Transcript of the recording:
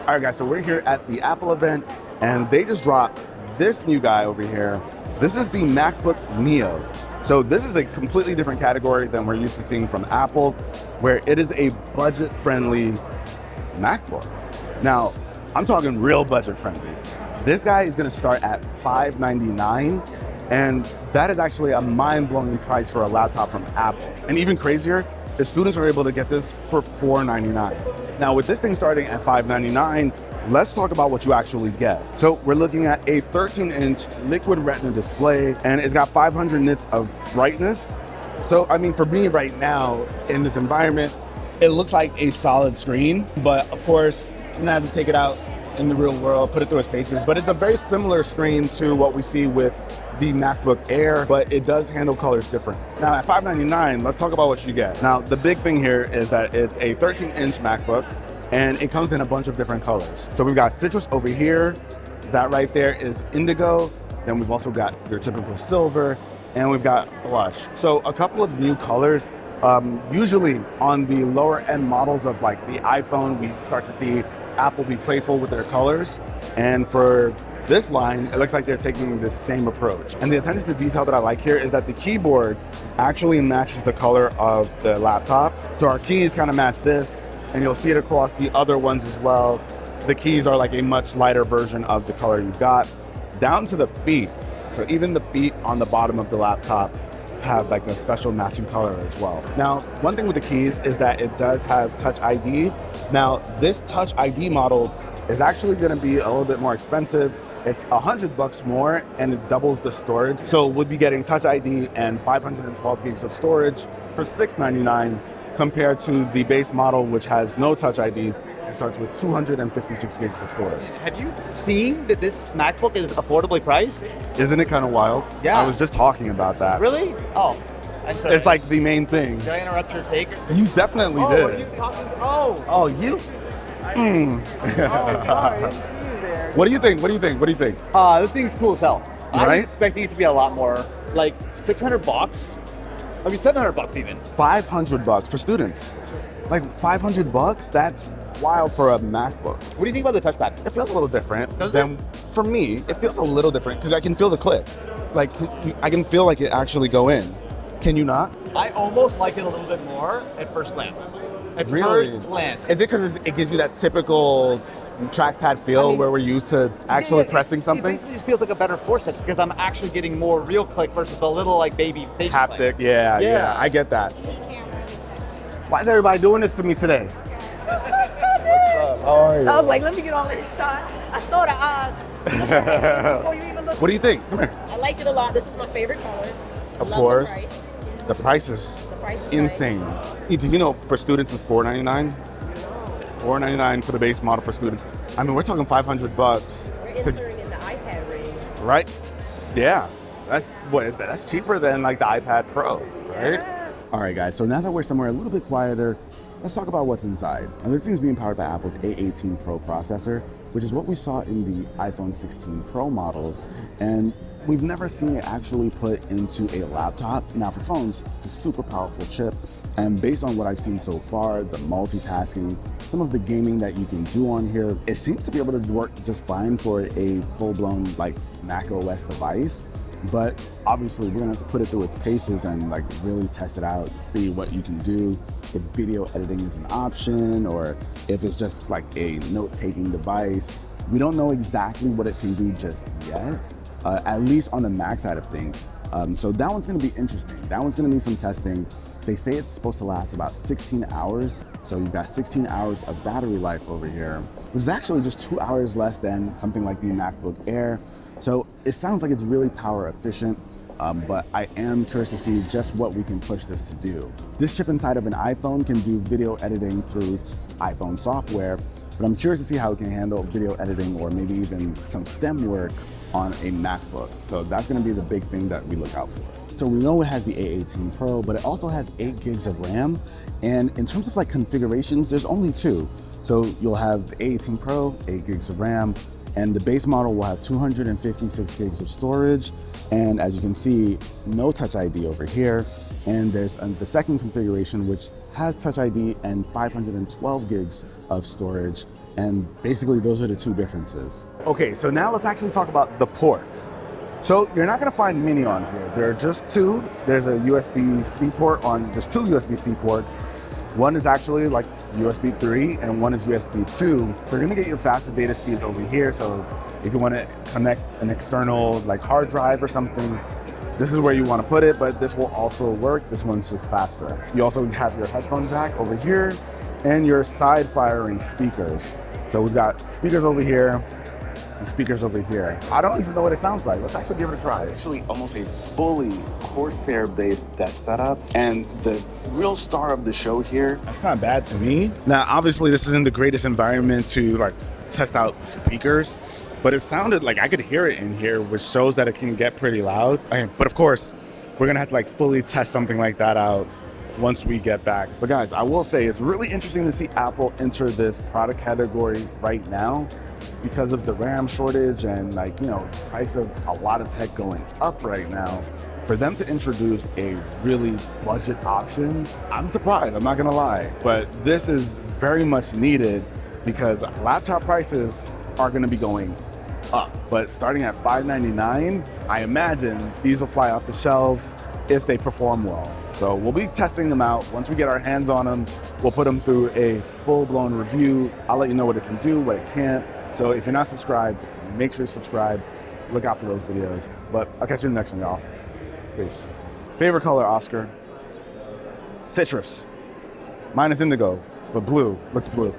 All right, guys, so we're here at the Apple event, and they just dropped this new guy over here. This is the MacBook Neo. So this is a completely different category than we're used to seeing from Apple, where it is a budget-friendly MacBook. Now, I'm talking real budget-friendly. This guy is gonna start at $599, and that is actually a mind-blowing price for a laptop from Apple. And even crazier, the students are able to get this for $499. Now, with this thing starting at $599, let's talk about what you actually get. So we're looking at a 13-inch liquid retina display, and it's got 500 nits of brightness. So, I mean, for me right now in this environment, it looks like a solid screen, but of course, I'm gonna have to take it out in the real world, put it through its paces. But it's a very similar screen to what we see with the MacBook Air, but it does handle colors different. Now at $599, let's talk about what you get. Now the big thing here is that it's a 13-inch MacBook, and it comes in a bunch of different colors. So we've got citrus over here, that right there is indigo, then we've also got your typical silver, and we've got blush. So a couple of new colors. Usually on the lower end models of like the iPhone, we start to see Apple be playful with their colors. And for this line, it looks like they're taking the same approach. And the attention to detail that I like here is that the keyboard actually matches the color of the laptop. So our keys kind of match this, and you'll see it across the other ones as well. The keys are like a much lighter version of the color you've got. Down to the feet. So even the feet on the bottom of the laptop have like a special matching color as well. Now, one thing with the keys is that it does have Touch ID. Now, this Touch ID model is actually gonna be a little bit more expensive. It's $100 more, and it doubles the storage. So we'll be getting Touch ID and 512 gigs of storage for $699 compared to the base model, which has no Touch ID. It starts with 256 gigs of storage. Have you seen that this MacBook is affordably priced? Isn't it kind of wild? Yeah. I was just talking about that. Really? Oh. I'm sorry. It's like the main thing. Did I interrupt your take? You definitely did. Are you talking? Oh. Oh, you? Oh, sorry. I didn't see you there. What do you think? What do you think? What do you think? This thing's cool as hell. I Right? was expecting it to be a lot more, like $600. I mean, $700 even. $500 for students. Like $500? That's wild for a MacBook. What do you think about the touchpad? It feels a little different. Does than, For me, it feels a little different because I can feel the click. Like, I can feel like it actually go in. Can you not? I almost like it a little bit more at first glance. At Really? first glance. Is it because it gives you that typical trackpad feel where we're used to actually pressing something? It basically just feels like a better force touch because I'm actually getting more real click versus the little like baby face Haptic, click. yeah, I get that. Why is everybody doing this to me today? How are you? I was like, let me get all of this shot. I saw the eyes. Before you even look. What do you think? Come here. I like it a lot. This is my favorite color. Of Love course. The price is The price is insane. nice. Did you know for students it's $499? $499 for the base model for students. I mean, we're talking $500. We're entering in the iPad range. Right? Yeah. What is that? That's cheaper than like the iPad Pro, right? Yeah. All right, guys. So now that we're somewhere a little bit quieter, let's talk about what's inside. Now, this thing's being powered by Apple's A18 Pro processor, which is what we saw in the iPhone 16 Pro models. And we've never seen it actually put into a laptop. Now for phones, it's a super powerful chip. And based on what I've seen so far, the multitasking, some of the gaming that you can do on here, it seems to be able to work just fine for a full-blown like Mac OS device. But obviously we're gonna have to put it through its paces and like really test it out, see what you can do, if video editing is an option or if it's just like a note-taking device. We don't know exactly what it can do just yet, at least on the Mac side of things. So that one's gonna be interesting. That one's gonna need some testing. They say it's supposed to last about 16 hours. So you've got 16 hours of battery life over here, which is actually just 2 hours less than something like the MacBook Air. So it sounds like it's really power efficient, but I am curious to see just what we can push this to do. This chip inside of an iPhone can do video editing through iPhone software, but I'm curious to see how it can handle video editing or maybe even some STEM work on a MacBook. So that's gonna be the big thing that we look out for. So we know it has the A18 Pro, but it also has 8 gigs of RAM. And in terms of like configurations, there's only 2. So you'll have the A18 Pro, 8 gigs of RAM, and the base model will have 256 gigs of storage. And as you can see, no Touch ID over here. And there's the second configuration, which has Touch ID and 512 gigs of storage. And basically those are the two differences. Okay, so now let's actually talk about the ports. So you're not gonna find mini on here. There are just two. There's a USB-C port there's two USB-C ports. One is actually like USB 3 and one is USB 2. So you're gonna get your faster data speeds over here. So if you wanna connect an external like hard drive or something, this is where you wanna put it, but this will also work. This one's just faster. You also have your headphone jack over here and your side firing speakers. So we've got speakers over here and speakers over here. I don't even know what it sounds like. Let's actually give it a try. Actually almost a fully Corsair-based desk setup, and the real star of the show here. That's not bad to me. Now, obviously this isn't the greatest environment to like test out speakers, but it sounded like I could hear it in here, which shows that it can get pretty loud. But of course, we're gonna have to like fully test something like that out once we get back. But guys, I will say it's really interesting to see Apple enter this product category right now because of the RAM shortage and like, you know, price of a lot of tech going up right now. For them to introduce a really budget option, I'm surprised, I'm not gonna lie. But this is very much needed because laptop prices are gonna be going up. But starting at $599, I imagine these will fly off the shelves if they perform well. So we'll be testing them out. Once we get our hands on them, we'll put them through a full-blown review. I'll let you know what it can do, what it can't. So if you're not subscribed, make sure you subscribe. Look out for those videos. But I'll catch you in the next one, y'all. Peace. Favorite color, Oscar? Citrus. Mine is indigo, but blue. Looks blue.